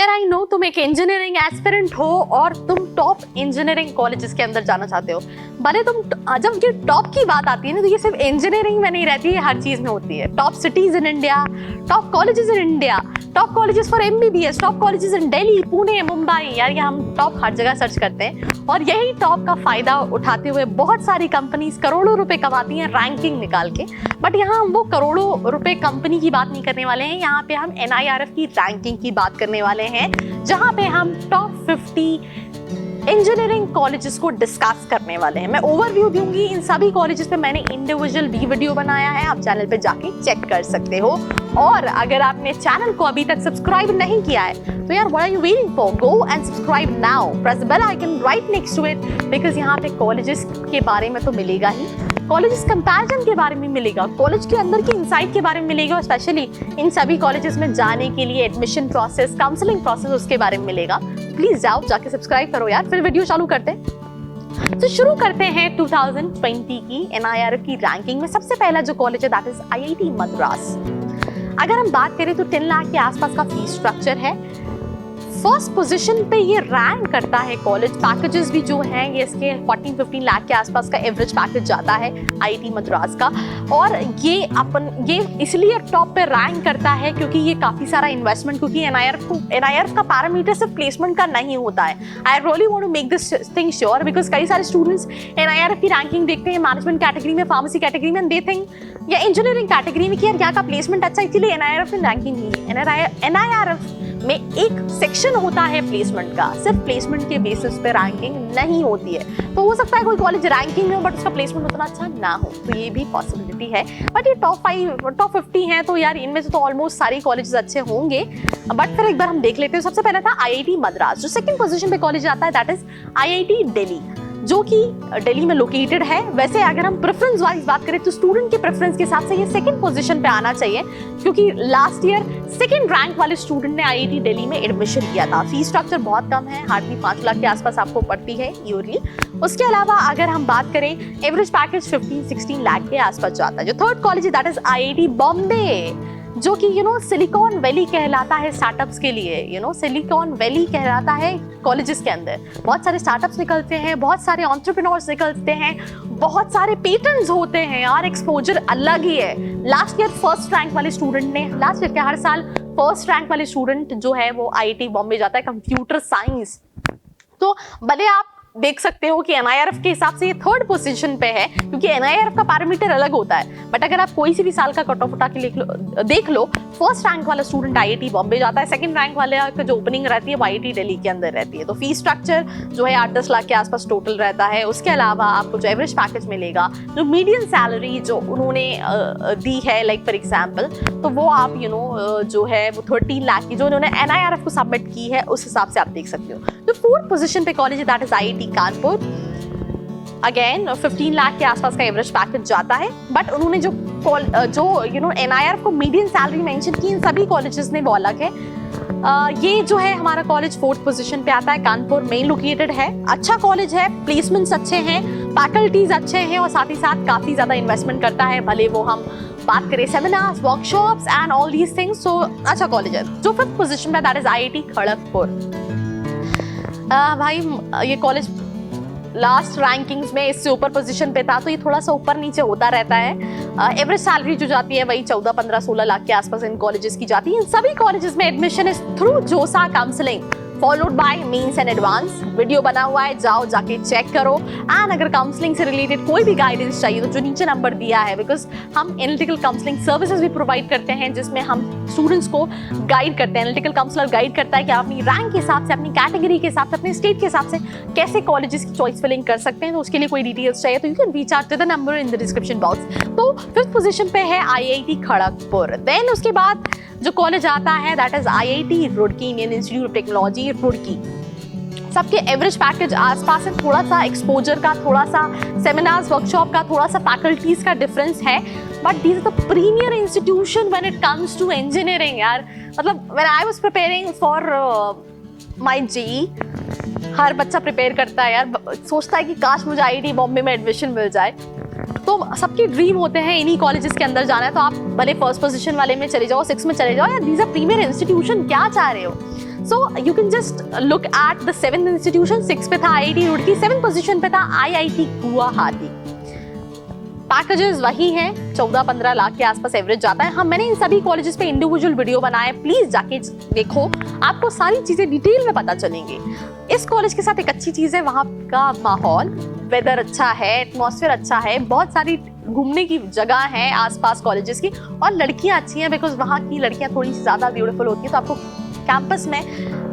यार I know तुम एक इंजीनियरिंग एस्पिरेंट हो और तुम टॉप इंजीनियरिंग कॉलेजेस के अंदर जाना चाहते हो। भले तुम जब ये टॉप की बात आती है ना, तो ये सिर्फ इंजीनियरिंग में नहीं रहती है, हर चीज में होती है। Top cities in India, top colleges in India, top colleges for MBBS, top colleges in Delhi, Pune, Mumbai. यार ये हम टॉप हर जगह सर्च करते हैं और यही टॉप का फायदा उठाते हुए बहुत सारी कंपनीज करोड़ों रुपए कमाती हैं रैंकिंग निकाल के। बट यहाँ हम वो करोड़ों रुपए कंपनी की बात नहीं करने वाले हैं, यहाँ पे हम NIRF की रैंकिंग की बात करने वाले हैं, जहाँ पे हम टॉप 50 इंजीनियरिंग कॉलेजेस को डिस्कस करने वाले हैं। मैं ओवरव्यू दूंगी इन सभी कॉलेजेस पे, मैंने इंडिविजुअल भी वीडियो बनाया है, आप चैनल पे जाके चेक कर सकते हो। और अगर आपने चैनल को अभी तक सब्सक्राइब नहीं किया है तो यार what are you waiting for, go and subscribe now, press the bell icon right next to it, because यहाँ पे कॉलेजेस के बारे में तो मिलेगा ही, कॉलेजेस कंपैरिजन के बारे में मिलेगा, कॉलेज के अंदर की इनसाइट के बारे में मिलेगा, और स्पेशली इन सभी कॉलेजेस में जाने के लिए एडमिशन प्रोसेस, काउंसलिंग प्रोसेस, उसके बारे में मिलेगा। प्लीज जाओ जाके सब्सक्राइब करो यार। फिर वीडियो चालू करते हैं। तो शुरू करते हैं 2020 की NIRF की रैंकिंग में। सबसे पहला जो कॉलेज है दैट इज IIT मद्रास। अगर हम बात करें तो 10 लाख के आसपास का फीस स्ट्रक्चर है। फर्स्ट पोजीशन पे ये रैंक करता है कॉलेज। पैकेजेस भी जो हैं ये इसके 14-15 लाख के आसपास का एवरेज पैकेज जाता है IIT मद्रास का। और ये इसलिए टॉप पे रैंक करता है क्योंकि ये काफी सारा इन्वेस्टमेंट, क्योंकि NIRF का पैरामीटर सिर्फ प्लेसमेंट का नहीं होता है। I really want to make this thing sure, because कई सारे स्टूडेंट्स NIRF की रैंकिंग देखते हैं मैनेजमेंट कैटेगरी में, फार्मेसी कैटेगरी में, दे थिंक या इंजीनियरिंग कैटेगरी में कि यार यहाँ का प्लेसमेंट अच्छा है, इसलिए NIRF में रैंकिंग नहीं है। NIRF में एक सेक्शन होता है प्लेसमेंट का, सिर्फ प्लेसमेंट के बेसिस पे रैंकिंग नहीं होती है। तो हो सकता है कोई कॉलेज रैंकिंग में हो बट उसका प्लेसमेंट उतना अच्छा ना हो, तो ये भी पॉसिबिलिटी है। बट ये टॉप 50 हैं तो यार इनमें से तो ऑलमोस्ट सारी कॉलेजेस अच्छे होंगे। बट फिर एक बार हम देख लेते हैं। सबसे पहला था IIT मद्रास। जो सेकंड पोजीशन पे कॉलेज आता है दैट इज IIT दिल्ली, जो कि दिल्ली में लोकेटेड है। वैसे अगर हम प्रेफरेंस वाइज बात करें तो स्टूडेंट के प्रेफरेंस के हिसाब से ये सेकंड पोजीशन पे आना चाहिए, क्योंकि लास्ट ईयर सेकंड रैंक वाले स्टूडेंट ने IIT दिल्ली में एडमिशन किया था। फीस स्ट्रक्चर बहुत कम है, हार्डली 5 लाख के आसपास आपको पड़ती है ईयरली। उसके अलावा अगर हम बात करें एवरेज पैकेज 15-16 लाख के आसपास जाता है। जो थर्ड कॉलेज है दैट इज IIT बॉम्बे, जो कि सिलिकॉन वैली कहलाता है स्टार्टअप्स के लिए। सिलिकॉन वैली कहलाता है कॉलेजेस के अंदर। बहुत सारे स्टार्टअप्स निकलते हैं, बहुत सारे एंटरप्रेन्योर्स निकलते हैं, बहुत सारे पेटेंट्स होते हैं यार, एक्सपोजर अलग ही है। लास्ट ईयर फर्स्ट रैंक वाले स्टूडेंट ने, लास्ट ईयर क्या हर साल फर्स्ट रैंक वाले स्टूडेंट जो है वो IIT बॉम्बे जाता है कंप्यूटर साइंस। तो भले आप देख सकते हो कि NIRF के हिसाब से ये थर्ड पोजीशन पे है, क्योंकि NIRF का पैरामीटर अलग होता है। बट अगर आप कोई सी भी साल का कट ऑफ उठा के देख लो, फर्स्ट रैंक वाला स्टूडेंट IIT बॉम्बे जाता है, सेकंड रैंक वाले का जो ओपनिंग रहती है वो IIT दिल्ली के अंदर रहती है। तो फीस स्ट्रक्चर जो है 8-10 लाख के आसपास टोटल रहता है। उसके अलावा आपको जो एवरेज पैकेज मिलेगा, जो मीडियन सैलरी जो उन्होंने दी है, लाइक फॉर एग्जाम्पल, तो वो आप जो है वो 13 लाख की जो उन्होंने NIRF को सबमिट की है उस हिसाब से आप देख सकते हो। तो फोर्थ पोजीशन पे college that is IIT Kanpur. Again 15 lakh के आसपास का एवरेज पैकेज जाता है। बट उन्होंने जो NIRF को मीडियन सैलरी मेंशन की इन सभी कॉलेजेस ने वो अलग है। ये जो है हमारा कॉलेज फोर्थ पोजीशन पे आता है, कानपुर में लोकेटेड है। अच्छा कॉलेज है, प्लेसमेंट्स अच्छे हैं, फैकल्टीज अच्छे हैं और साथ ही साथ काफी ज्यादा इन्वेस्टमेंट करता है। भले वो हम बात करें seminars, workshops and all these things, तो अच्छा कॉलेज है। जो फिफ्थ पोजीशन पे दैट इज IIT खड़गपुर। भाई ये कॉलेज लास्ट रैंकिंग्स में इससे ऊपर पोजीशन पे था, तो ये थोड़ा सा ऊपर नीचे होता रहता है। एवरेज सैलरी जो जाती है वही 14, 15, 16 लाख के आसपास इन कॉलेजेस की जाती है। इन सभी कॉलेजेस में admission is through JoSAA counselling followed by mains and advance. Video बना हुआ है, जाओ जाके चेक करो। एंड अगर काउंसलिंग से रिलेटेड कोई भी गाइडेंस चाहिए तो जो नीचे नंबर दिया है, बिकॉज हम एनालिटिकल काउंसलिंग सर्विसेज भी प्रोवाइड करते हैं, जिसमें हम स्टूडेंट्स को गाइड करते हैं। एनालिटिकल काउंसलर गाइड करता है कि आप अपनी रैंक के हिसाब से, अपनी कैटेगरी के हिसाब से, अपने स्टेट के हिसाब से कैसे कॉलेजेस की चॉइस फिलिंग कर सकते हैं। तो उसके लिए कोई डिटेल्स चाहिए तो you can reach out to the number in the description box. तो फिफ्थ पोजीशन पे है IIT खड़गपुर। देन उसके बाद जो कॉलेज आता है that is IIT Roorkee, Indian institute of technology Roorkee. सबके एवरेज पैकेज आसपास है, थोड़ा सा एक्सपोजर का, थोड़ा सा सेमिनार्स, वर्कशॉप का, थोड़ा सा फैकल्टीज का डिफरेंस है। But these are the premier institution when it comes to engineering यार। मतलब when I was preparing for my JEE, हर बच्चा प्रिपेयर करता है यार, सोचता है कि काश मुझे IIT बॉम्बे में एडमिशन मिल जाए। तो सबकी ड्रीम होते हैं इन्हीं कॉलेजेस के अंदर जाना है। तो आप भले फर्स्ट पोजीशन वाले में चले जाओ, 6 में चले जाओ यार, दीज आर प्रीमियर इंस्टीट्यूशन, क्या चाह रहे हो। So you can just look at the 7th institution, 6 पे था IIT रुड़की, 7th पोजीशन पे था IIT गुवाहाटी। पैकेजेस वही हैं, 14-15 लाख के आसपास एवरेज जाता है। हम मैंने इन सभी कॉलेजेस पे इंडिविजुअल वीडियो बनाए, प्लीज जाके देखो, आपको सारी चीजें डिटेल में पता चलेंगी। इस कॉलेज के साथ एक अच्छी चीज है वहाँ का माहौल, वेदर अच्छा है, एटमॉस्फेयर अच्छा है, बहुत सारी घूमने की जगह है आसपास कॉलेजेस की, और लड़कियां अच्छी हैं बिकॉज वहाँ की लड़कियां थोड़ी सी ज्यादा ब्यूटीफुल होती हैं, तो आपको कैंपस में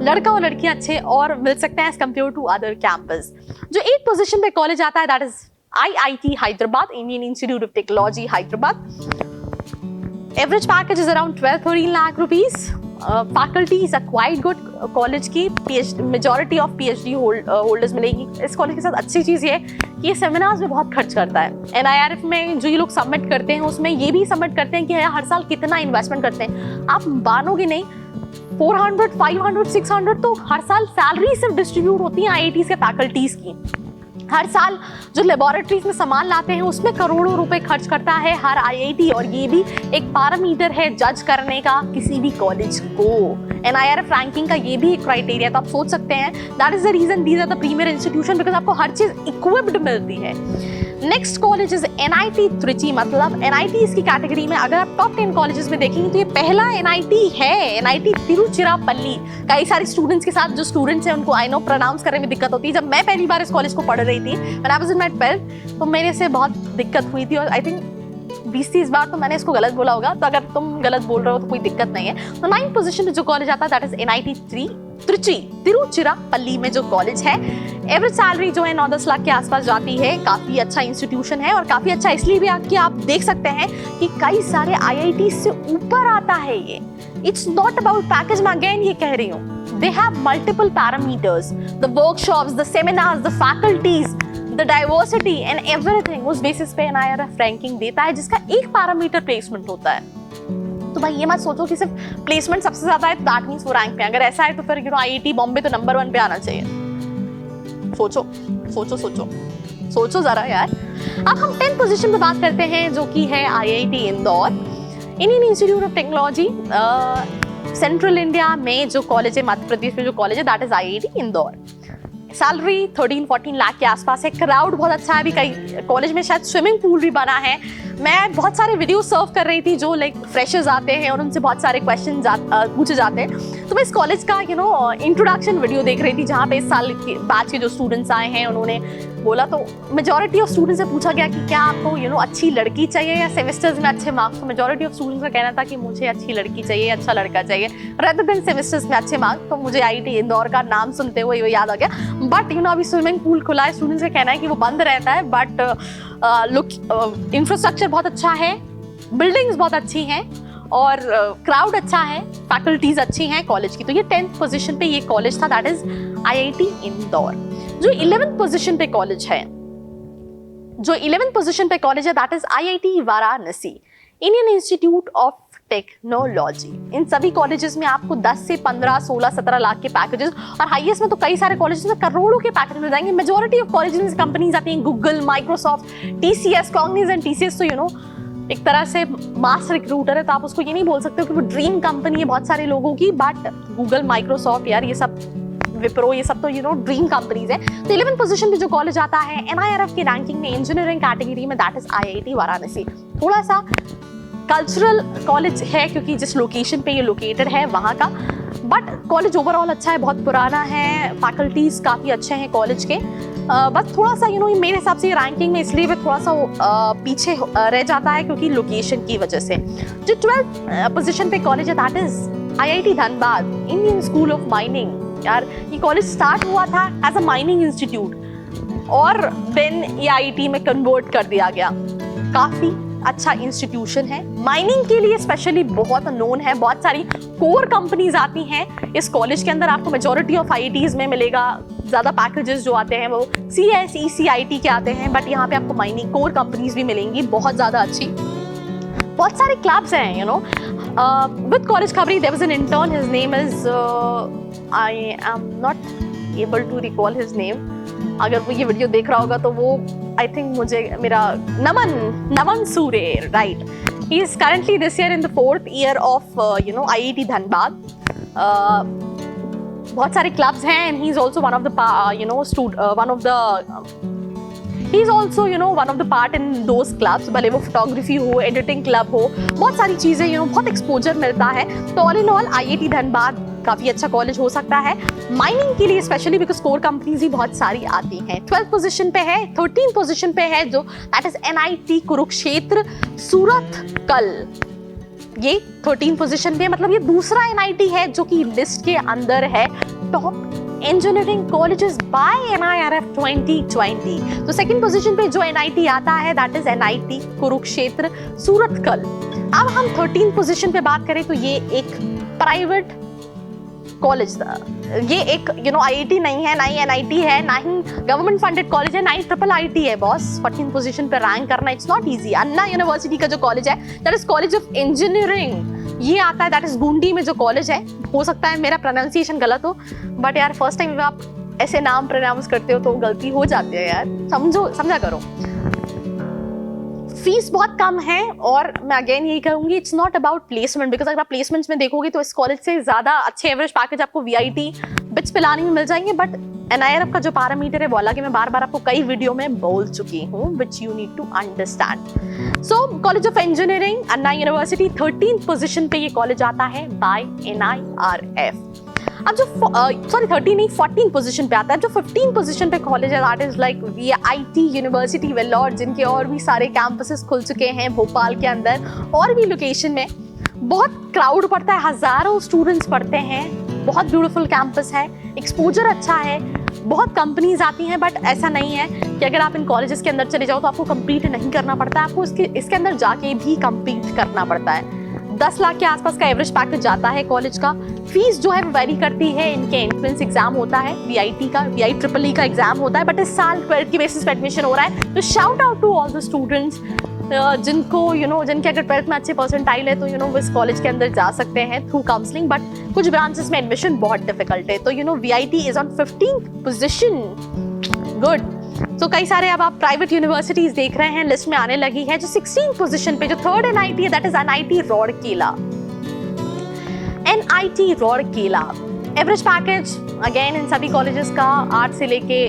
लड़का और लड़कियां अच्छे और मिल सकते हैं as compare to other campus. जो 8th पोजीशन पे कॉलेज आता है that is IIT Hyderabad, Indian Institute of Technology, Hyderabad. Average package is around 12-13 lakh rupees. Faculties are quite good. College की majority of PhD holders मिलेगी। इस college के साथ अच्छी चीज़ ये है कि ये सेमिनार्स में बहुत खर्च करता है। NIRF में जो ये लोग सबमिट करते हैं उसमें ये भी सबमिट करते हैं कि हर साल कितना इन्वेस्टमेंट करते हैं। आप मानोगे नहीं, 400, 500, 600 तो हर साल सैलरी सिर्फ डिस्ट्रीब्यूट होती है IIT के फैकल्टीज की। हर साल जो लेबोरेटरीज में सामान लाते हैं उसमें करोड़ों रुपए खर्च करता है हर IIT, और ये भी एक पैरामीटर है जज करने का किसी भी कॉलेज को। NIRF रैंकिंग का ये भी एक क्राइटेरिया, तो आप सोच सकते हैं that is the reason these are the premier institution, because आपको हर चीज इक्विप्ड मिलती है। Next college is NIT Trichy, मतलब NIT इसकी कैटेगरी में अगर आप टॉप 10 कॉलेजेस में देखेंगे तो ये पहला NIT है, NIT तिरुचिरापल्ली। कई सारे स्टूडेंट्स के साथ, जो स्टूडेंट्स हैं उनको आई नो प्रोनाउंस करने में दिक्कत होती है। जब मैं पहली बार इस कॉलेज को पढ़ रही थी when I was in my 12th, तो मेरे से बहुत दिक्कत हुई थी, और आई थिंक 20-30 बार तो मैंने इसको गलत बोला होगा, तो अगर तुम गलत बोल रहे हो तो कोई दिक्कत नहीं है। तो 9th पोजीशन पे जो कॉलेज आता है that is NIT Trichy, Tiruchirappalli में जो कॉलेज है। एवरेज सैलरी जो है 9-10 लाख के आसपास जाती है। काफी अच्छा इंस्टीट्यूशन है, और काफी अच्छा इसलिए भी कि आप देख सकते हैं कि कई सारे IIT से ऊपर आता है ये। इट्स नॉट अबाउट पैकेज, मैं अगेन ये कह रही हूँ, they have multiple parameters, the workshops, the seminars, the faculties, the diversity and everything. उस बेसिस पे NIRF रैंकिंग देता है जिसका एक पैरामीटर प्लेसमेंट होता है। तो भाई ये मत सोचो कि सिर्फ प्लेसमेंट सबसे ज्यादा है दैट मींस वो रैंक पे। अगर ऐसा है तो फिर IIT बॉम्बे तो नंबर 1 पे आना चाहिए। सोचो सोचो सोचो सोचो जरा यार। अब हम 10th पोजीशन पे बात करते हैं जो कि है IIT Indore, Indian institute of technology. Central India में जो कॉलेज है, मध्य प्रदेश में जो कॉलेज है that is IIT Indore. Salary 13-14 lakh के आसपास है। क्राउड बहुत अच्छा है, अभी कई कॉलेज में शायद स्विमिंग पूल भी बना है। मैं बहुत सारे वीडियो सर्व कर रही थी जो लाइक फ्रेशर्स आते हैं और उनसे बहुत सारे क्वेश्चन पूछे जाते हैं। तो मैं इस कॉलेज का इंट्रोडक्शन वीडियो देख रही थी जहाँ पे इस साल के बैच के जो स्टूडेंट्स आए हैं उन्होंने बोला, तो मेजॉरिटी ऑफ स्टूडेंट्स से पूछा गया कि क्या आपको अच्छी लड़की चाहिए या सेमेस्टर्स में अच्छे मार्क्स। तो मेजॉरिटी ऑफ स्टूडेंट्स का कहना था कि मुझे अच्छी लड़की चाहिए, अच्छा लड़का चाहिए, रेदर देन सेमेस्टर्स में अच्छे मार्क्स। तो मुझे IIT इंदौर का नाम सुनते हुए ये याद आ गया। बट अभी स्विमिंग पूल खुला है, स्टूडेंट्स का कहना है कि वो बंद रहता है, बट इंफ्रास्ट्रक्चर बहुत अच्छा है, बिल्डिंग्स बहुत अच्छी हैं और क्राउड अच्छा है, फैकल्टीज अच्छी हैं कॉलेज की। तो ये 10th पोजीशन पे ये कॉलेज था दैट इज IIT इंदौर। जो 11th पोजीशन पे कॉलेज है, that is IIT Varanasi, Indian institute of Technology. इन सभी कॉलेजेस में आपको 10 से 15, 16, 17 लाख के पैकेजेस, और हाईएस्ट में तो कई सारे कॉलेजेस में करोड़ों के पैकेज मिल जाएंगे। मेजॉरिटी ऑफ कॉलेजेस में कंपनीज आती हैं, Google, Microsoft, TCS, Cognizant. TCS तो एक तरह से मास रिक्रूटर है, तो आप उसको ये नहीं बोल सकते कि वो ड्रीम कंपनी है बहुत सारे लोगों की, बट गूगल, माइक्रोसॉफ्ट यार ये सब, विप्रो, ये सब तो ड्रीम कंपनीज है। तो 11th पोजीशन पे जो कॉलेज आता है NIRF की रैंकिंग में इंजीनियरिंग कैटेगरी में दैट इज IIT वाराणसी। थोड़ा सा कल्चरल कॉलेज है क्योंकि जिस लोकेशन पे ये लोकेटेड है वहाँ का, बट कॉलेज ओवरऑल अच्छा है, बहुत पुराना है, फैकल्टीज काफ़ी अच्छे हैं कॉलेज के। बस थोड़ा सा मेरे हिसाब से रैंकिंग में इसलिए भी थोड़ा सा पीछे रह जाता है क्योंकि लोकेशन की वजह से। जो 12th पोजीशन पे कॉलेज है that is IIT Dhanbad, Indian school of mining. यार ये कॉलेज स्टार्ट हुआ था एज अ माइनिंग इंस्टीट्यूट और देन ये IIT में कन्वर्ट कर दिया गया। काफ़ी अच्छा इंस्टीट्यूशन है, माइनिंग के लिए स्पेशली बहुत नोन है। बहुत सारी कोर कंपनीज आती हैं इस कॉलेज के अंदर। आपको मेजॉरिटी ऑफ IITs में मिलेगा, ज़्यादा पैकेजेस जो आते हैं वो CS, ECIT के आते हैं, बट यहाँ पे आपको माइनिंग कोर कंपनीज भी मिलेंगी बहुत ज़्यादा अच्छी। बहुत सारे क्लब्स हैं with college Khabri. There was an intern, his name is I am not able to recall his name. अगर वो ये वीडियो देख रहा होगा तो वो आई थिंक मुझे मेरा नमन सूरे, right. He is currently this year in the 4th year of IIT Dhanbad. बहुत सारे क्लब्स हैं and he is also one of the he is also one of the part in those clubs, भले वो photography हो, editing club हो, बहुत सारी चीज़ें बहुत एक्सपोजर मिलता है। तो all in all IIT Dhanbad काफ़ी अच्छा कॉलेज हो सकता है माइनिंग के लिए, स्पेशली बिकॉज कोर कंपनीज ही बहुत सारी आती हैं। 12th पोजीशन पे है, 13th पोजीशन पे है जो that is NIT Kurukshetra Surathkal, ये 13th पोजीशन पे, मतलब ये दूसरा NIT है जो कि लिस्ट के अंदर है top engineering colleges by NIRF 2020। तो सेकंड पोजीशन पे जो NIT आता है that is NIT Kurukshetra Surathkal. अब हम 13th पोजीशन पे बात करें तो ये एक प्राइवेट कॉलेज था, ये एक IIT नहीं है, ना ही NIT है, ना ही गवर्नमेंट फंडेड कॉलेज है, ना ही IIIT है बॉस। 14th पोजीशन पे रैंक करना it's not easy. Anna university का जो कॉलेज है that is college of engineering, ये आता है दैट इज गुंडी में जो कॉलेज है। हो सकता है मेरा प्रोनाउंसिएशन गलत हो, बट यार फर्स्ट टाइम आप ऐसे नाम प्रोनाउंस करते हो तो गलती हो जाती है यार, समझा करो। फीस बहुत कम है और मैं अगेन यही कहूंगी it's not about placement, because अगर आप प्लेसमेंट्स में देखोगे तो इस कॉलेज से ज्यादा अच्छे एवरेज पैकेज आपको VIT बिट्स पिलानी में मिल जाएंगे। बट NIRF का जो पैरामीटर है वो अलग है, मैं बार बार आपको कई वीडियो में बोल चुकी हूँ, which you need to understand. So college of engineering Anna university 13th position पे ये कॉलेज आता है बाय NIRF। अब जो 14th पोजीशन पे आता है, जो 15th पोजीशन पे कॉलेज है that is like VIT university Vellore, जिनके और भी सारे कैंपसेस खुल चुके हैं भोपाल के अंदर और भी लोकेशन में। बहुत क्राउड पड़ता है, हजारों स्टूडेंट्स पढ़ते हैं, बहुत ब्यूटीफुल कैंपस है, एक्सपोजर अच्छा है, बहुत कंपनीज आती हैं। बट ऐसा नहीं है कि अगर आप इन कॉलेजेस के अंदर चले जाओ तो आपको कम्पीट नहीं करना पड़ता है, आपको इसके अंदर जाके भी कम्पीट करना पड़ता है। 10 लाख के आसपास का एवरेज पैकेज जाता है कॉलेज का। फीस जो है वो वेरी करती है, इनके एंट्रेंस एग्जाम होता है, VIT का VIEEE का एग्जाम होता है, बट इस साल 12th की बेसिस पे एडमिशन हो रहा है। तो shout out to all the students जिनको जिनके अगर 12th में अच्छे परसेंटाइल है तो वो इस कॉलेज के अंदर जा सकते हैं थ्रू काउंसलिंग। बट कुछ ब्रांचेस में एडमिशन बहुत डिफिकल्ट है, तो VIT is on 15th position. Good. तो कई सारे अब आप प्राइवेट यूनिवर्सिटीज देख रहे हैं लिस्ट में आने लगी है। जो 16th पोजीशन पे जो थर्ड NIT है that is NIT Rourkela. NIT Rourkela average package again इन सभी कॉलेजेस का 8 से लेके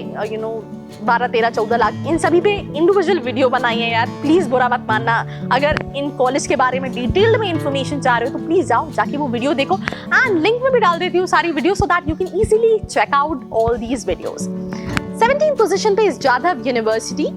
12, 13, 14 लाख, इन सभी पे इंडिविजुअल वीडियो बनाई है यार, प्लीज बुरा मत मानना। अगर इन कॉलेज के बारे में डिटेल्ड में इंफॉर्मेशन चाह रहे हो तो प्लीज जाओ जाके वो वीडियो देखो, एंड लिंक में भी डाल देती हूँ सारी video so that you can easily check out all these videos. 17th position पे इस Jadav university.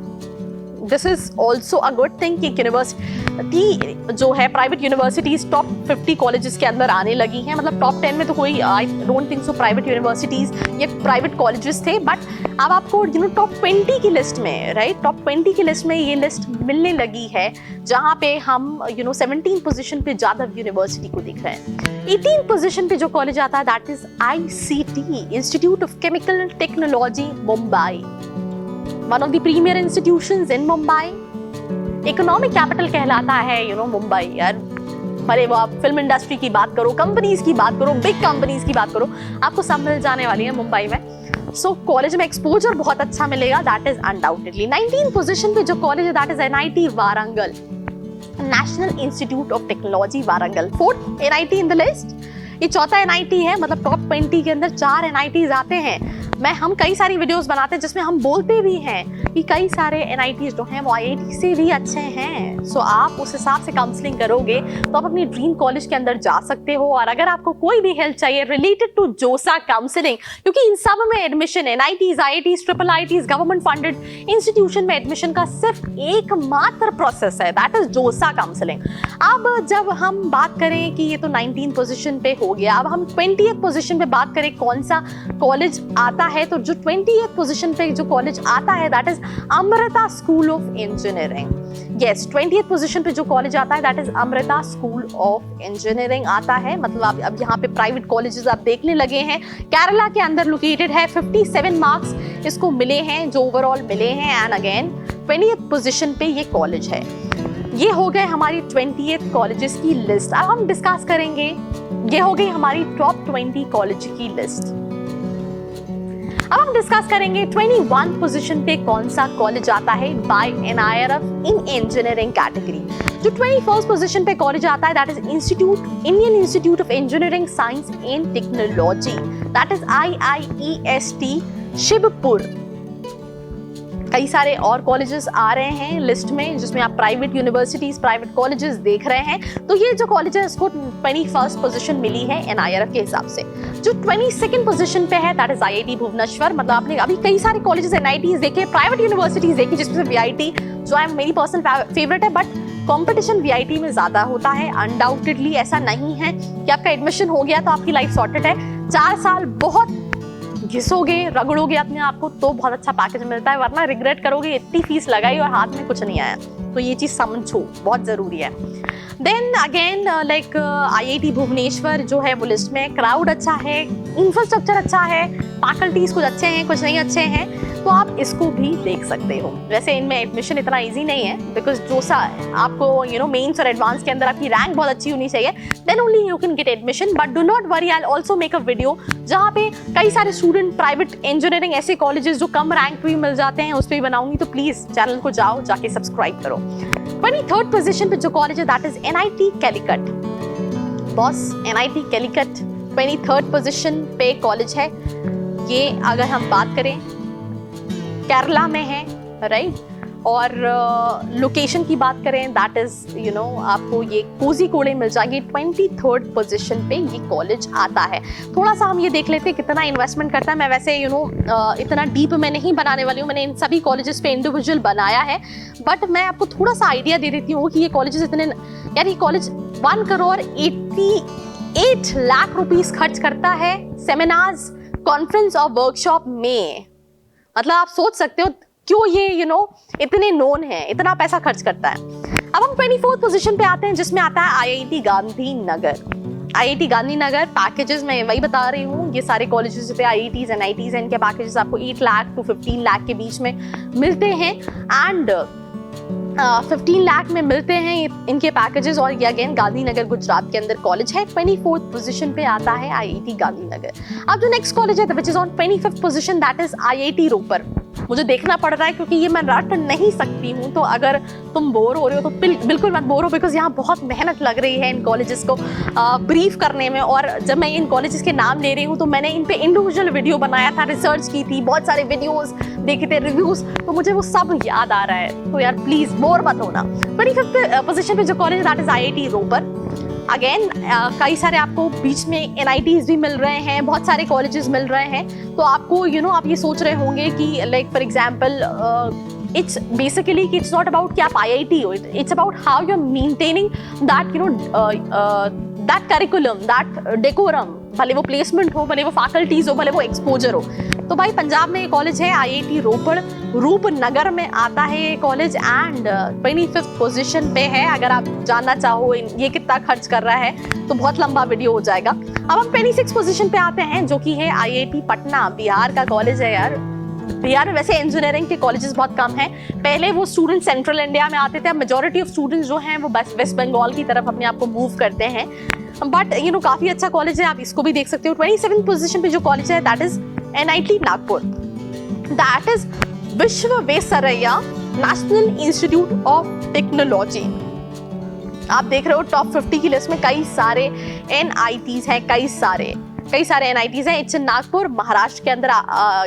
This is also a good thing कि यूनिवर्सिटी जो है प्राइवेट यूनिवर्सिटीज टॉप 50 कॉलेजेस के अंदर आने लगी हैं। मतलब टॉप 10 में तो कोई I don't think so private universities या प्राइवेट कॉलेजेस थे, बट अब आपको टॉप 20 की लिस्ट में, राइट, टॉप 20 की लिस्ट में ये लिस्ट मिलने लगी है, जहाँ पे हम 17th पोजीशन पे जादव यूनिवर्सिटी को देख रहे हैं। 18th पोजीशन पे जो कॉलेज आता है that is ICT, institute of chemical technology Mumbai, one of the premier institutions in Mumbai. Economic capital कहलाता है मुंबई यार। भले वो आप फिल्म इंडस्ट्री की बात करो, कंपनीज की बात करो, बिग कंपनीज की बात करो, आपको सब मिल जाने वाली है मुंबई में। सो कॉलेज में एक्सपोजर बहुत अच्छा मिलेगा, that is undoubtedly. 19th position पे जो कॉलेज है that is NIT Warangal, national Institute of technology Warangal. 4th NIT in the list, ये चौथा NIT है, मतलब टॉप 20 के अंदर 4 NITs आते हैं। हम कई सारी वीडियोस बनाते हैं जिसमें हम बोलते भी हैं कि कई सारे NITs जो हैं वो IIT से भी अच्छे हैं। सो आप उस हिसाब से काउंसलिंग करोगे तो आप अपनी ड्रीम कॉलेज के अंदर जा सकते हो। और अगर आपको कोई भी हेल्प चाहिए रिलेटेड टू जोसा काउंसलिंग, क्योंकि इन सब में admission NITs, IITs, IIITs, government funded institution में एडमिशन का सिर्फ एकमात्र प्रोसेस है, दैट इज जोसा काउंसलिंग। अब जब हम बात करें कि ये तो 19th पोजीशन पे हो गया, अब हम 20th पोजीशन पे बात करें कौन सा कॉलेज आता है, तो जो 20th पोजीशन पे जो कॉलेज आता है that is Amrita school of engineering. Yes, 20th position पे जो कॉलेज आता है that is Amrita school of engineering आता है। मतलब अब यहाँ पे प्राइवेट कॉलेजेस आप देखने लगे हैं, केरला के अंदर लोकेटेड है। 57 मार्क्स इसको मिले हैं जो ओवरऑल मिले हैं, एंड अगेन 20th पोजीशन पे ये कॉलेज है। ये हो गए हमारी 20th कॉलेजेस की लिस्ट। अब हम डिस्कस करेंगे, ये हो गई हमारी टॉप 20 कॉलेज की लिस्ट। अब हम डिस्कस करेंगे 21 पोजीशन पे कौन सा कॉलेज आता है by NIRF in engineering category. जो 21st पोजीशन पे कॉलेज आता है that is Indian institute of engineering science and technology, that is IIEST Shibpur. कई सारे और कॉलेजेस आ रहे हैं लिस्ट में जिसमें आप प्राइवेट यूनिवर्सिटीज, प्राइवेट कॉलेजेस देख रहे हैं। तो ये जो कॉलेज है इसको 21st पोजीशन मिली है NIRF के हिसाब से। जो 22nd पोजीशन पे है दैट इज IIT भुवनेश्वर। मतलब आपने अभी कई सारे कॉलेजेस NITs देखे, प्राइवेट यूनिवर्सिटीज देखी, जिसमें से VIT जो है मेरी पर्सनल फेवरेट है, बट कंपटीशन VIT में ज्यादा होता है। अनडाउटेडली ऐसा नहीं है कि आपका एडमिशन हो गया तो आपकी लाइफ सॉर्टेड है। 4 साल बहुत घिसोगे, रगड़ोगे अपने आप को तो बहुत अच्छा पैकेज मिलता है, वरना रिग्रेट करोगे इतनी फीस लगाई और हाथ में कुछ नहीं आया। तो ये चीज समझो, बहुत जरूरी है। Then again like IIT Bhubaneswar जो है वो लिस्ट में, क्राउड अच्छा है, इंफ्रास्ट्रक्चर अच्छा है, फैकल्टीज कुछ अच्छे हैं कुछ नहीं अच्छे हैं, तो आप इसको भी देख सकते हो। वैसे इनमें एडमिशन इतना इजी नहीं है बिकॉज जो सा आपको मेंस और एडवांस के अंदर आपकी रैंक बहुत अच्छी होनी चाहिए, then only you can get admission. But do not worry, I also make a video जहाँ पे कई सारे स्टूडेंट प्राइवेट इंजीनियरिंग ऐसे कॉलेजेस जो कम रैंक पे भी मिल जाते हैं उस पर भी बनाऊंगी, तो प्लीज चैनल को जाओ, जाके सब्सक्राइब करो। 23rd पोजीशन पे जो कॉलेज है that is NIT Calicut. Boss NIT Calicut 23rd position पे कॉलेज है। ये अगर हम बात करें केरला में है, राइट। और लोकेशन की बात करें दैट इज आपको ये कोझिकोड मिल जाएगी। 23rd पोजीशन पे ये कॉलेज आता है। थोड़ा सा हम ये देख लेते हैं कितना इन्वेस्टमेंट करता है। मैं वैसे इतना डीप में नहीं बनाने वाली हूँ, मैंने इन सभी कॉलेजेस पे इंडिविजुअल बनाया है, बट मैं आपको थोड़ा सा आइडिया दे देती हूँ कि ये कॉलेजेस इतने, यार ये कॉलेज 1,88 लाख रुपीस खर्च करता है सेमिनार्स, कॉन्फ्रेंस और वर्कशॉप में। मतलब आप सोच सकते हो क्यों ये इतने नोन है, इतना पैसा खर्च करता है। अब हम 24th पोजीशन पे आते हैं जिसमें आता है IIT Gandhinagar. IIT Gandhinagar packages मैं वही बता रही हूँ, ये सारे कॉलेजेस पे IITs NITs इनके पैकेजेस आपको 8 लाख टू 15 लाख के बीच में मिलते हैं। एंड 15 लाख में मिलते हैं इनके पैकेजेस। और ये अगेन गांधीनगर गुजरात के अंदर कॉलेज है। 24th पोजीशन पे आता है IIT गांधीनगर। अब जो नेक्स्ट कॉलेज है which is on 25th position that is IIT Ropar. मुझे देखना पड़ रहा है क्योंकि ये मैं रट नहीं सकती हूँ, तो अगर तुम बोर हो रहे हो तो बिल्कुल मत बोर हो, बिकॉज यहाँ बहुत मेहनत लग रही है इन कॉलेजेस को ब्रीफ करने में। और जब मैं इन कॉलेजेस के नाम ले रही हूँ तो मैंने इन पे इंडिविजुअल वीडियो बनाया था, रिसर्च की थी, बहुत सारे वीडियोस देखे थे, रिव्यूज, तो मुझे वो सब याद आ रहा है। तो यार प्लीज बोर मत होना। 25th पोजीशन पे जो college that is IIT Ropar. Again कई सारे आपको बीच में NITs भी मिल रहे हैं, बहुत सारे कॉलेजेस मिल रहे हैं। तो आपको आप ये सोच रहे होंगे कि like for example it's basically कि इट्स नॉट अबाउट कि आप IIT हो, it's about how you are maintaining that that curriculum, that decorum, भले वो प्लेसमेंट हो, भले वो फैकल्टीज हो, भले वो एक्सपोजर हो। तो भाई पंजाब में ये कॉलेज है IIT रोपड़, रूपनगर में आता है ये कॉलेज एंड 25th पोजीशन पे है। अगर आप जानना चाहो ये कितना खर्च कर रहा है तो बहुत लंबा वीडियो हो जाएगा। अब हम 26th पोजीशन पे आते हैं जो कि है IIT पटना, बिहार का कॉलेज है यार। बिहार में वैसे इंजीनियरिंग के कॉलेजेस बहुत कम हैं। पहले वो स्टूडेंट सेंट्रल इंडिया में आते थे, अब मेजॉरिटी ऑफ स्टूडेंट्स जो हैं वो वेस्ट बंगाल की तरफ अपने आप को मूव करते हैं। बट काफी अच्छा कॉलेज है, आप इसको भी देख सकते हो। 27th पोजीशन पे जो कॉलेज है that is NIT Nagpur, that is Visvesvaraya national Institute of technology. आप देख रहे हो टॉप 50 की लिस्ट में कई सारे NITs हैं, कई सारे NITs हैं। इट्स नागपुर, महाराष्ट्र के अंदर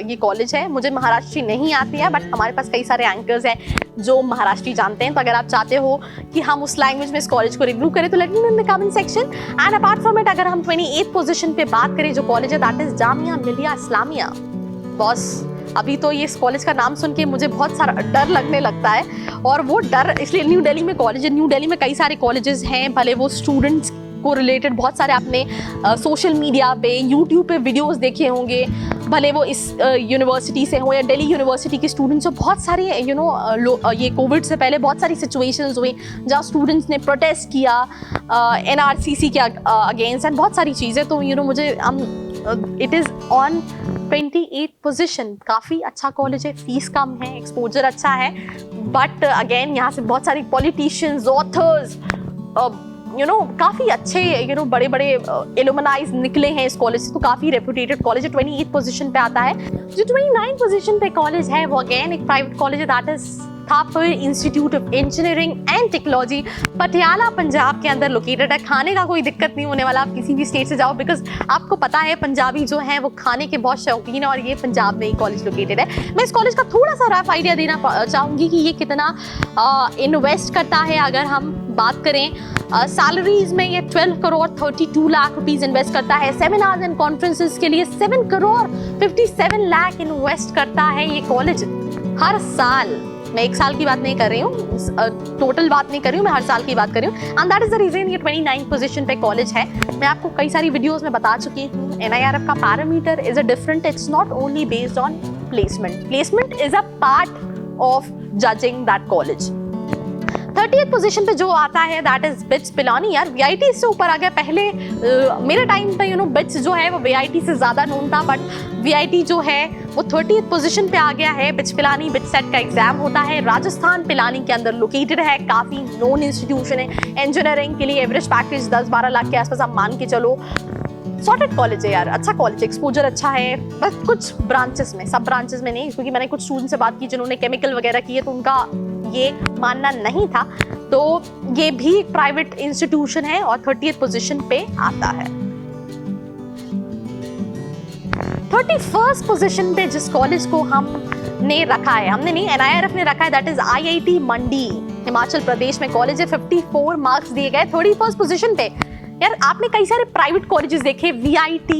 ये कॉलेज है। मुझे महाराष्ट्री नहीं आती है, बट हमारे पास कई सारे एंकर्स हैं जो महाराष्ट्री जानते हैं। तो अगर आप चाहते हो कि हम उस लैंग्वेज में इस कॉलेज को रिव्यू करें तो let me know in the comment section. And apart from it अगर हम 28th पोजीशन पे बात करें जो कॉलेज है that is Jamia Millia Islamia. Boss अभी तो ये इस कॉलेज का नाम सुन के मुझे बहुत सारा डर लगने लगता है, और वो डर इसलिए न्यू दिल्ली में कॉलेज है। न्यू दिल्ली में कई सारे कॉलेजेस हैं, भले वो स्टूडेंट्स को रिलेटेड बहुत सारे आपने सोशल मीडिया पे, यूट्यूब पे वीडियोस देखे होंगे, भले वो इस यूनिवर्सिटी से हो या दिल्ली यूनिवर्सिटी के स्टूडेंट्स हो। बहुत सारी ये कोविड से पहले बहुत सारी सिचुएशंस हुई जहाँ स्टूडेंट्स ने प्रोटेस्ट किया NRCC के अगेंस्ट एंड बहुत सारी चीज़ें। तो मुझे it is on 28th position. काफ़ी अच्छा कॉलेज है, फीस कम है, एक्सपोजर अच्छा है, बट अगेन यहाँ से बहुत सारी पॉलिटिशियंस, ऑथर्स, काफ़ी अच्छे बड़े बड़े एलुमनाइज निकले हैं इस कॉलेज से, तो काफ़ी रेपुटेटेड कॉलेज है। 28 पोजीशन पे आता है। जो 29 पोजीशन पे कॉलेज है वो अगेन एक प्राइवेट कॉलेज है, that is Thapar institute of engineering and technology, Patiala Punjab के अंदर लोकेटेड है। खाने का कोई दिक्कत नहीं होने वाला, आप किसी भी स्टेट से जाओ, बिकॉज आपको पता है पंजाबी जो है वो खाने के बहुत शौकीन है, और ये पंजाब में ही कॉलेज लोकेटेड है। मैं इस कॉलेज का थोड़ा सा रफ आइडिया देना चाहूँगी कि ये कितना इन्वेस्ट करता है। अगर हम बात करें सैलरीज में, ये 12 करोड़ 32 लाख रुपीस इन्वेस्ट करता है। सेमिनार्स एंड कॉन्फ्रेंसेस के लिए 7 करोड़ 57 लाख इन्वेस्ट करता है ये कॉलेज हर साल। मैं एक साल की बात नहीं कर रही हूँ, टोटल बात नहीं कर रही हूँ, मैं हर साल की बात कर रही हूँ। And that is the reason ये 29 पोजीशन पे कॉलेज है। मैं आपको कई सारी वीडियोस में बता चुकी हूँ, NIRF का parameter is a different, it's not only based on placement. Placement is a part of judging that college. 30th position पे जो आता है दैट इज बिट्स पिलानी। यार VIT से ऊपर आ गया। पहले मेरे टाइम पे बिट्स जो है वो VIT से ज्यादा नोन था, बट VIT जो है वो 30th पोजीशन पे आ गया है। बिट्स पिलानी, बिट्स सेट का एग्जाम होता है, राजस्थान पिलानी के अंदर लोकेटेड है, काफी नोन इंस्टीट्यूशन है। इंजीनियरिंग के लिए एवरेज पैकेज 10-12 लाख के आसपास आप मान के चलो। सॉर्टेड कॉलेज है यार, अच्छा कॉलेज, एक्सपोजर अच्छा है, बस कुछ ब्रांचेस में, सब ब्रांचेस में नहीं, क्योंकि मैंने कुछ स्टूडेंट से बात की जिन्होंने केमिकल वगैरह की है, तो उनका ये मानना नहीं था। तो ये भी एक प्राइवेट इंस्टीट्यूशन है और 30th पोजीशन पे आता है। 31st पोजीशन पे जिस कॉलेज को हमने रखा है, हमने नहीं, NIRF ने रखा है, दैट इज IIT मंडी, हिमाचल प्रदेश में कॉलेज है। 54 मार्क्स दिए गए 31st पोजीशन पे। यार आपने कई सारे प्राइवेट कॉलेजेस देखे, VIT,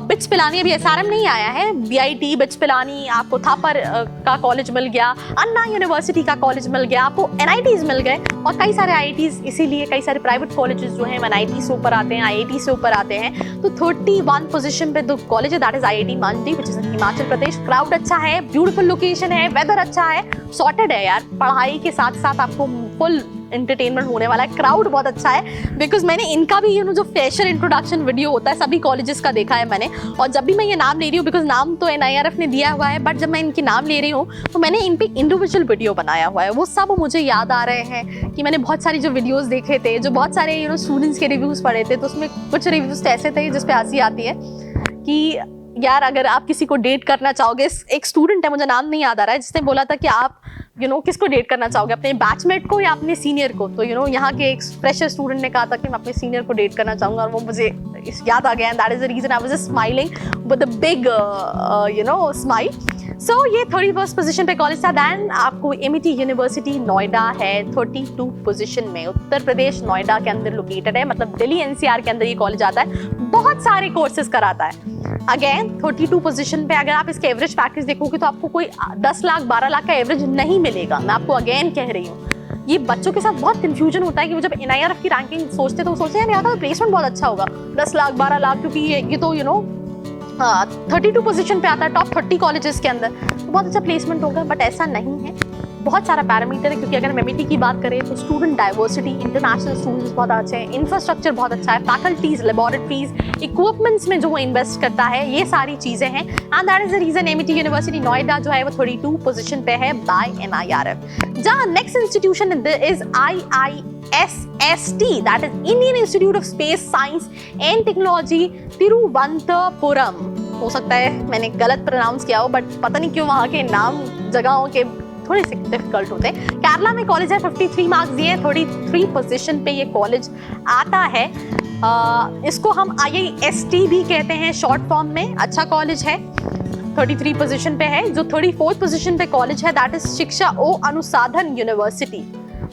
बिट्स पिलानी, अभी SRM नहीं आया है, VIT, बिट्स पिलानी, आपको थापर का कॉलेज मिल गया, अन्ना यूनिवर्सिटी का कॉलेज मिल गया, आपको NITs मिल गए, और कई सारे IITs। इसीलिए कई सारे प्राइवेट कॉलेजेस जो हैं NIT से ऊपर आते हैं, IIT से ऊपर आते हैं। तो 31 पोजीशन पे जो कॉलेज है that is IIT Mandi, which is in Himachal Pradesh. Crowd अच्छा है, ब्यूटीफुल लोकेशन है, वेदर अच्छा है, सॉर्टेड है यार। पढ़ाई के साथ साथ आपको फुल एंटरटेनमेंट होने वाला है। क्राउड बहुत अच्छा है, बिकॉज मैंने इनका भी जो फ्रेशर इंट्रोडक्शन वीडियो होता है सभी कॉलेजेस का देखा है मैंने। और जब भी मैं ये नाम ले रही हूँ, बिकॉज नाम तो NIRF ने दिया हुआ है, बट जब मैं इनके नाम ले रही हूँ तो मैंने इन पे इंडिविजुअल वीडियो बनाया हुआ है। वो सब मुझे याद आ रहे हैं कि मैंने बहुत सारी जो वीडियोस देखे थे, जो बहुत सारे स्टूडेंट्स के रिव्यूज पढ़े थे, तो उसमें कुछ रिव्यूज ऐसे थे जिसपे हंसी आती है कि यार अगर आप किसी को डेट करना चाहोगे, एक स्टूडेंट है, मुझे नाम नहीं याद आ रहा है, जिसने बोला था कि आप किसको डेट करना चाहोगे, अपने बैचमेट को या अपने सीनियर को। तो यहाँ के एक फ्रेशर स्टूडेंट ने कहा था कि मैं अपने सीनियर को डेट करना चाहूंगा, और वो मुझे याद आ गया। And that is the reason I was just smiling with a big smile. So ये 31st पोजीशन पे कॉलेज था। दैन आपको MIT यूनिवर्सिटी नोएडा है 32 पोजीशन में, उत्तर प्रदेश नोएडा के अंदर लोकेटेड है, मतलब दिल्ली NCR के अंदर ये कॉलेज आता है। बहुत सारे कोर्सेज कराता है। अगेन 32 पोजीशन पे अगर आप इसके एवरेज पैकेज देखोगे तो आपको कोई 10 लाख 12 लाख का एवरेज नहीं मिलेगा। मैं आपको अगेन कह रही हूँ, ये बच्चों के साथ बहुत कंफ्यूजन होता है कि वो जब NIRF की रैंकिंग सोचते तो सोचते हैं यार प्लेसमेंट बहुत अच्छा होगा, 10 लाख 12 लाख, क्योंकि ये तो 32 पोजीशन पे आता है टॉप 30 कॉलेजेस के अंदर, तो बहुत अच्छा प्लेसमेंट होगा। बट ऐसा नहीं है, बहुत सारा पैरामीटर है। क्योंकि अगर हम MIT की बात करें तो स्टूडेंट डाइवर्सिटी, इंटरनेशनल स्टूडेंट्स बहुत अच्छे हैं, इंफ्रास्ट्रक्चर बहुत अच्छा है, फैकल्टीज, लेबोरेटरीज, इक्विपमेंट्स में जो वो इन्वेस्ट करता है, ये सारी चीजें हैं। And that is the reason MIT university Noida जो है वो 32 पोजीशन पे है बाय NIRF। जहाँ next institution is IISST, that is Indian institute of space science and technology, Thiruvananthapuram. हो सकता है मैंने गलत प्रोनाउंस किया हो, बट पता नहीं क्यों वहाँ के नाम जगहों के थोड़े से डिफिकल्ट होते हैं। केरला में कॉलेज है, 53 मार्क्स दिए, 33 पोजीशन पे ये कॉलेज आता है। इसको हम IIST भी कहते हैं शॉर्ट फॉर्म में। अच्छा कॉलेज है, 33 पोजीशन पे है। जो 34th पोजीशन पे कॉलेज है दैट इज शिक्षा ओ अनुसाधन यूनिवर्सिटी,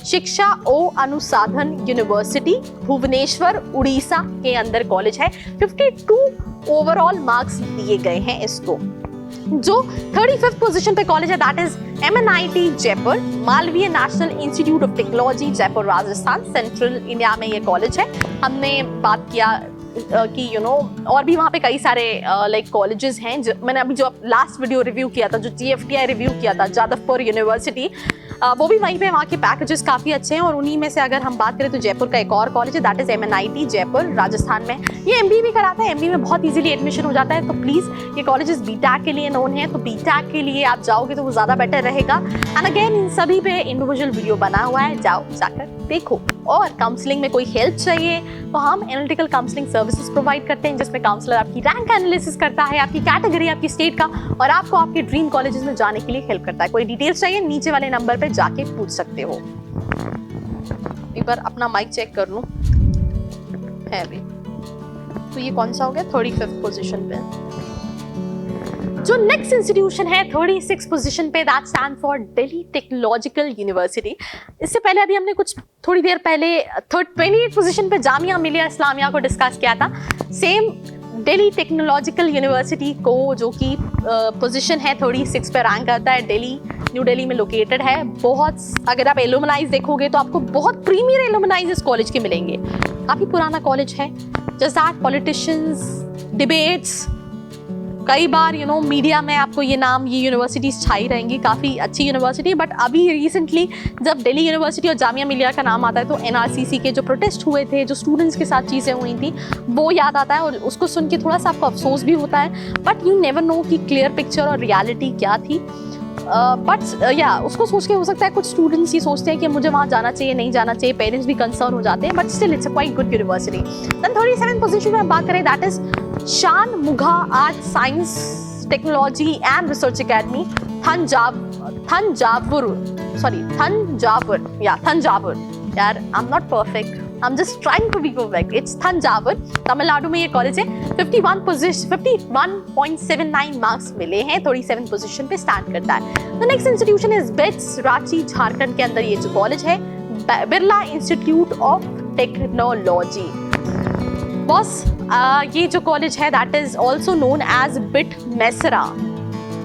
शिक्षा ओ अनुसाधन यूनिवर्सिटी, भुवनेश्वर उड़ीसा के अंदर कॉलेज है। 52 ओवरऑल मार्क्स दिए गए हैं इसको। जो 35th पोजीशन पे कॉलेज है that is MNIT Jaipur, Malviya national Institute of technology Jaipur Rajasthan, central India में ये कॉलेज है। हमने बात किया कि और भी वहाँ पे कई सारे लाइक कॉलेजेस हैं। मैंने अभी जो लास्ट वीडियो रिव्यू किया था, जो GFTI रिव्यू किया था, जादवपुर यूनिवर्सिटी, वो भी वहीं पे, वहाँ के पैकेजेस काफ़ी अच्छे हैं। और उन्हीं में से अगर हम बात करें तो जयपुर का एक और कॉलेज है that is MNIT Jaipur Rajasthan में। ये MBA भी कराता है, MBA में बहुत इजीली एडमिशन हो जाता है। तो प्लीज़ ये कॉलेजेस BTech के लिए नोन है, तो BTech के लिए आप जाओगे तो वो ज़्यादा बेटर रहेगा। एंड अगेन इन सभी पे इंडिविजुअल वीडियो बना हुआ है, जाओ जाकर देखो। और काउंसलिंग में कोई हेल्प चाहिए तो हम एनालिटिकल काउंसलिंग सर्विसेज प्रोवाइड करते हैं, जिसमें काउंसलर आपकी रैंक एनालिसिस करता है, आपकी कैटेगरी, आपकी स्टेट का, और आपको आपके ड्रीम कॉलेजेस में जाने के लिए हेल्प करता है। कोई डिटेल्स चाहिए नीचे वाले नंबर पे जाके पूछ सकते हो। एक बार अपना माइक चेक कर लूं, है भी तो ये कौन सा हो गया, 35th पोजीशन पे। जो नेक्स्ट इंस्टीट्यूशन है 36 पोजीशन पे, that stand for Delhi technological university. इससे पहले अभी हमने कुछ थोड़ी देर पहले 28 पोजीशन पे जामिया मिलिया इस्लामिया को डिस्कस किया था। सेम दिल्ली टेक्नोलॉजिकल यूनिवर्सिटी को जो कि पोजीशन है 36 पे रैंक करता है, दिल्ली न्यू दिल्ली में लोकेटेड है। बहुत, अगर आप एलुमनाइज देखोगे तो आपको बहुत प्रीमियर एलुमनाइज इस कॉलेज के मिलेंगे। काफी पुराना कॉलेज है, जस्ट दैट पॉलिटिशियंस, डिबेट्स, कई बार मीडिया में आपको ये नाम, ये यूनिवर्सिटीज छाई रहेंगी। काफ़ी अच्छी यूनिवर्सिटी, बट अभी रिसेंटली जब दिल्ली यूनिवर्सिटी और जामिया मिलिया का नाम आता है तो एनआरसीसी के जो प्रोटेस्ट हुए थे, जो स्टूडेंट्स के साथ चीज़ें हुई थी, वो याद आता है और उसको सुन के थोड़ा सा आपको अफसोस भी होता है। बट यू नेवर नो कि क्लियर पिक्चर और रियलिटी क्या थी। उसको सोच के हो सकता है कुछ स्टूडेंट्स ये सोचते हैं कि मुझे वहाँ जाना चाहिए, नहीं जाना चाहिए, पेरेंट्स भी कंसर्न हो जाते हैं, but still it's a quite good university. Then 37 position में बात करें, that is Shanmugha art science technology and research academy Thanjavur. यार I am not perfect, I am just trying to be perfect. It's Thanjavur, Tamil Nadu में ये college है। 51.79 marks मिले हैं, 37 position पे स्टैंड करता है। The next institution is BITS, Ranchi Jharkhand के अंदर ये जो कॉलेज है, Birla institute of technology. Boss ये जो कॉलेज है that is also known as BIT Mesra.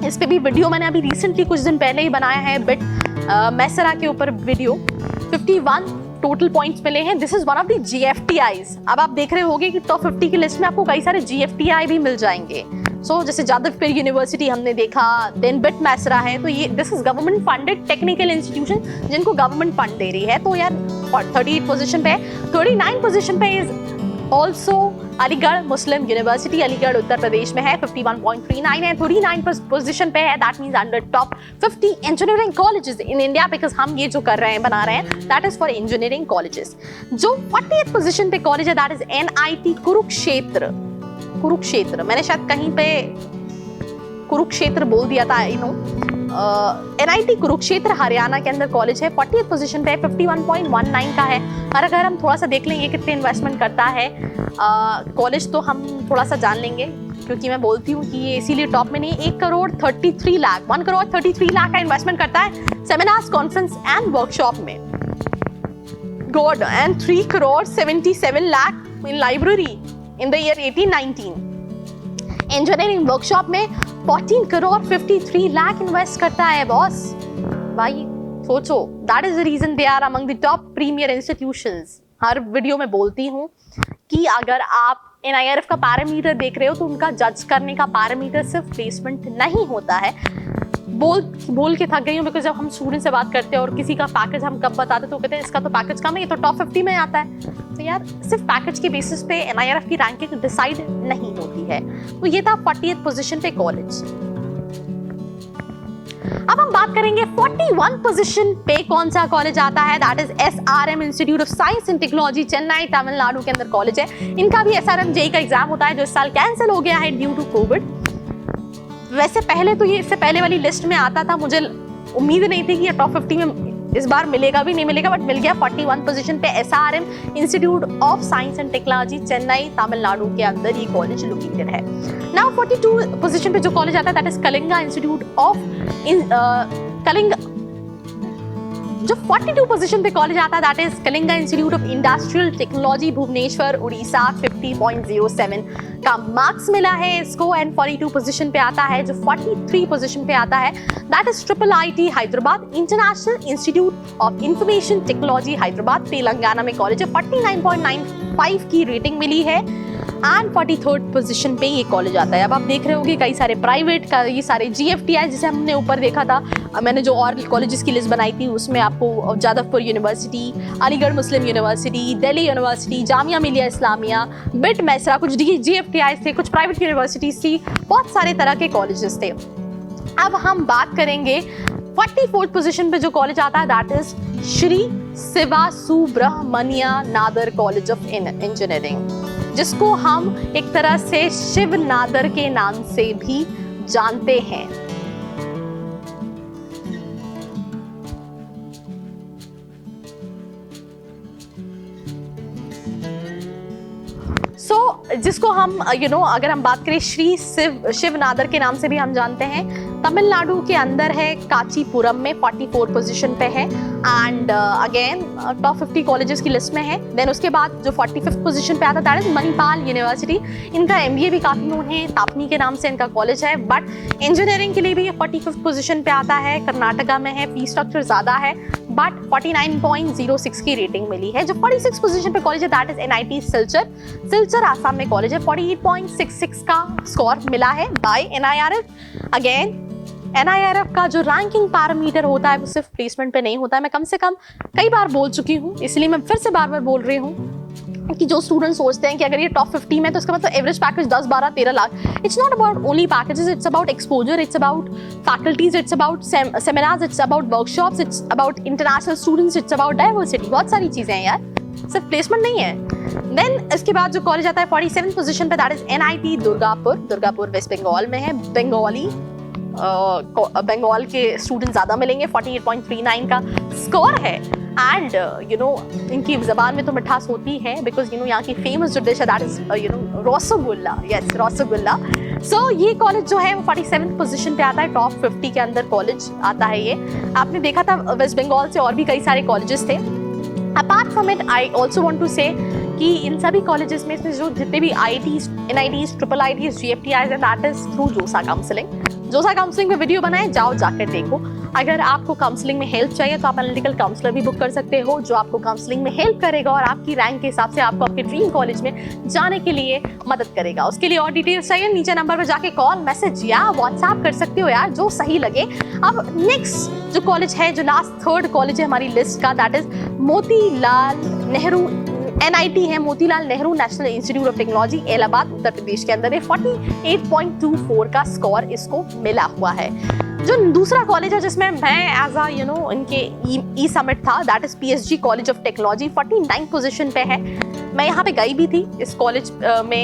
इस पे भी वीडियो मैंने अभी रिसेंटली कुछ दिन पहले ही बनाया है, बिट मेसरा के ऊपर वीडियो। 51 टोटल पॉइंट्स मिले हैं। This is one of the GFTIs। अब आप देख रहे होंगे कि टॉप 50 की लिस्ट में आपको कई सारे GFTI भी मिल जाएंगे। जैसे जादवपुर यूनिवर्सिटी हमने देखा, देन बिट मैसरा है, तो ये this is government funded technical institution जिनको गवर्नमेंट फंड दे रही है। तो यार 38 पोजीशन पे। 39 पोजीशन पे is also Aligarh Muslim University, Aligarh Uttar Pradesh में है, 51.39 है। 39 पोजीशन पे है, that means under top 50 engineering colleges in India, because हम ये जो कर रहे हैं, बना रहे हैं, that is for engineering colleges. जो 40th पोजीशन पे कॉलेज है दैट इज NIT कुरुक्षेत्र। मैंने शायद कहीं पे कुरुक्षेत्र बोल दिया था, I know. NIT Kurukshetra Haryana के अंदर कॉलेज है, 40th पोजीशन पे 51.19 का है। और अगर हम थोड़ा सा देख लें ये कितने इन्वेस्टमेंट करता है कॉलेज, तो हम थोड़ा सा जान लेंगे, क्योंकि मैं बोलती हूँ कि ये इसीलिए टॉप में नहीं। 1 करोड़ 33 लाख 1 करोड़ 33 लाख का इन्वेस्टमेंट करता है सेमिनार्स, कॉन्फ्रेंस एंड वर्कशॉप में। God, and 3 crore 77 lakh in library in the year 18-19। Engineering workshop में 14 करोड़ 53 लाख इन्वेस्ट करता है बॉस। भाई सोचो, that is the reason they are among the top premier institutions. हर वीडियो में बोलती हूँ कि अगर आप NIRF का पैरामीटर देख रहे हो तो उनका जज करने का पैरामीटर सिर्फ प्लेसमेंट नहीं होता है। बोल के थक गई हूँ, बिकॉज जब हम स्टूडेंट से बात करते हैं और किसी का पैकेज हम कब बताते तो कहते हैं इसका तो पैकेज कम है, ये तो टॉप 50 में आता है। तो यार सिर्फ पैकेज के बेसिस पे NIRF की रैंकिंग डिसाइड नहीं होती है। तो ये था 40th पोजीशन पे कॉलेज। अब हम बात करेंगे 41 पोजीशन पे कौन सा कॉलेज आता है, that is SRM institute of science and technology, Chennai Tamil Nadu के अंदर कॉलेज है। इनका भी SRM JEE का एग्जाम होता है, जो इस साल कैंसिल हो गया है ड्यू टू कोविड। वैसे पहले तो ये इससे पहले वाली लिस्ट में आता था, मुझे उम्मीद नहीं थी कि ये टॉप 50 में इस बार मिलेगा भी नहीं मिलेगा, बट मिल गया। 41 पोजीशन पे SRM institute of science and technology, Chennai Tamil Nadu के अंदर ये कॉलेज लोकेटेड है। नाउ 42 पोजीशन पे जो कॉलेज आता है that is Kalinga institute of Kalinga. जो 42 पोजीशन पे कॉलेज आता है that is Kalinga institute of industrial technology, Bhubaneswar, Orissa. 50.07 का मार्क्स मिला है इसको। एंड 42 पोजीशन पे आता है, जो 43 पोजीशन पे आता है that is IIIT Hyderabad, international institute of information technology Hyderabad, Telangana में कॉलेज है। 49.95 की रेटिंग मिली है। एंड 43rd पोजीशन पे ये कॉलेज आता है। अब आप देख रहे होंगे कई सारे प्राइवेट का, ये सारे GFTI जिसे हमने ऊपर देखा था, मैंने जो और कॉलेजेस की लिस्ट बनाई थी उसमें आपको Jadavpur university, Aligarh Muslim university, Delhi university, Jamia Millia Islamia, bit मैसरा, कुछ GFTI थे, कुछ प्राइवेट यूनिवर्सिटीज थी, बहुत सारे तरह के कॉलेजेस थे। अब हम बात करेंगे 44th पोजीशन पे जो कॉलेज आता है that is Shri Shiva Subramanya Nadar college of engineering, जिसको हम एक तरह से शिव नादर के नाम से भी जानते हैं। जिसको हम अगर हम बात करें श्री शिव नादर के नाम से भी हम जानते हैं। तमिलनाडु के अंदर है, कांचीपुरम में 44 पोजीशन पे है एंड अगेन टॉप 50 कॉलेजेस की लिस्ट में है। देन उसके बाद जो 45th पोजीशन पे आता है दैट इज मणिपाल यूनिवर्सिटी। इनका MBA भी काफी नोन है, तापनी के नाम से इनका कॉलेज है, बट इंजीनियरिंग के लिए भी 45th पोजीशन पे आता है। कर्नाटका में है, फीस स्ट्रक्चर ज्यादा है, बट 49.06 की रेटिंग मिली है। जो 46 पोजीशन पे कॉलेज है that is NIT Silchar Assam में कॉलेज है। 48.66 का स्कोर मिला है बाय NIRF। अगेन NIRF का जो रैंकिंग पैरामीटर होता है वो सिर्फ प्लेसमेंट पे नहीं होता है। मैं कम से कम कई बार बोल चुकी हूँ, इसलिए मैं फिर से बार बार बोल रही हूँ कि जो स्टूडेंट सोचते हैं कि अगर ये टॉप 50 में तो इसका मतलब average package 10, 12, 13 lakh. It's not about only packages, it's about exposure, it's about faculties, it's about seminars, it's about workshops, it's about international students, it's about diversity. बहुत सारी चीजें हैं यार, सिर्फ प्लेसमेंट नहीं है। देन इसके बाद जो कॉलेज आता है 47 पोजीशन पे that is NIT Durgapur West Bengal में है। बंगाल के स्टूडेंट ज्यादा मिलेंगे, 48.39 का स्कोर है। एंड इनकी जबान में तो मिठास होती है बिकॉज यहाँ की फेमस जो डिश है that is rasgulla. Yes, rasgulla. So ये कॉलेज जो है वो 47th पोजीशन पे आता है, टॉप 50 के अंदर कॉलेज आता है ये। आपने देखा था वेस्ट बंगाल से और भी कई सारे कॉलेजेस थे। Apart from it I also want to say कि इन सभी कॉलेजेस में से जो जितने भी IITs, NITs, IIITs, GFTIs है that is through JoSAA counselling. जोसा काउंसलिंग पे वीडियो बनाए, जाओ जाकर देखो। अगर आपको काउंसलिंग में हेल्प चाहिए तो आप एनालिटिकल काउंसलर भी बुक कर सकते हो, जो आपको काउंसलिंग में हेल्प करेगा और आपकी रैंक के हिसाब से आपको आपके ड्रीम कॉलेज में जाने के लिए मदद करेगा। उसके लिए और डिटेल्स चाहिए, नीचे नंबर पर जाके कॉल, मैसेज या व्हाट्सएप कर सकते हो यार, जो सही लगे। अब नेक्स्ट जो कॉलेज है, जो लास्ट 3rd कॉलेज है हमारी लिस्ट का, that is Motilal Nehru NIT है, Motilal Nehru National Institute of Technology, Allahabad, Uttar Pradesh के अंदर है। 48.24 का स्कोर इसको मिला हुआ है। जो दूसरा कॉलेज है जिसमें मैं एज अ इनके ई समिट था that is PSG college of technology, 49 position पे है। मैं यहाँ पे गई भी थी इस कॉलेज में,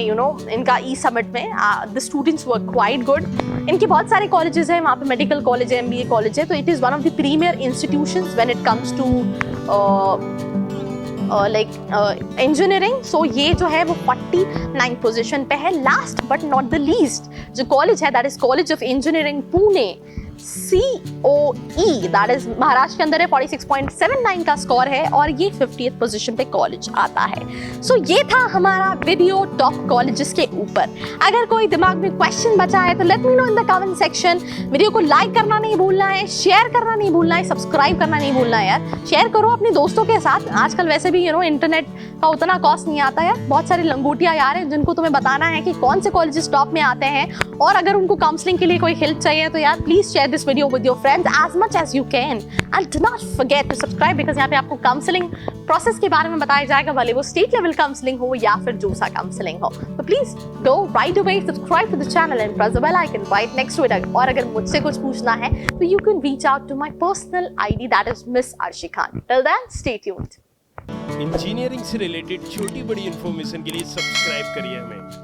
इनका ई समिट में। The students were quite good. इनके बहुत सारे कॉलेजेस हैं वहाँ पे, मेडिकल कॉलेज है, MBA कॉलेज है। तो it is one of the premier institutions when it comes to engineering. So ये जो है वो 49 पोजीशन पे है। Last but not the least जो कॉलेज है that is college of engineering Pune, COE, that is Maharashtra के अंदर है। 46.79 का स्कोर है और ये 50th पोजीशन पे कॉलेज आता है। सो ये था हमारा वीडियो टॉप कॉलेजेस के ऊपर। अगर कोई दिमाग में क्वेश्चन बचा है तो let me know in the comment section. Video को लाइक करना नहीं भूलना है, शेयर करना नहीं भूलना है, सब्सक्राइब करना नहीं भूलना है यार। शेयर करो अपने दोस्तों के साथ। आजकल वैसे भी इंटरनेट का उतना कॉस्ट नहीं आता यार। बहुत सारे लंगोटिया यार हैं जिनको तुम्हें बताना है कि कौन से कॉलेजेस टॉप में आते हैं, और अगर उनको काउंसलिंग के लिए कोई हेल्प चाहिए तो यार please share this video with your friends as much as you can and do not forget to subscribe because यहाँ पे आपको काउंसलिंग प्रोसेस के बारे में बताया जाएगा, भले वो स्टेट लेवल काउंसलिंग हो या फिर जोसा काउंसलिंग हो। तो please go right away, subscribe to the channel and press the bell icon right next to it. और अगर मुझसे कुछ पूछना है तो you can reach out to my personal ID that is miss Arshi Khan. Till then stay tuned. Engineering से related छोटी बड़ी इंफॉर्मेशन के लिए सब्सक्राइब करिए हमें।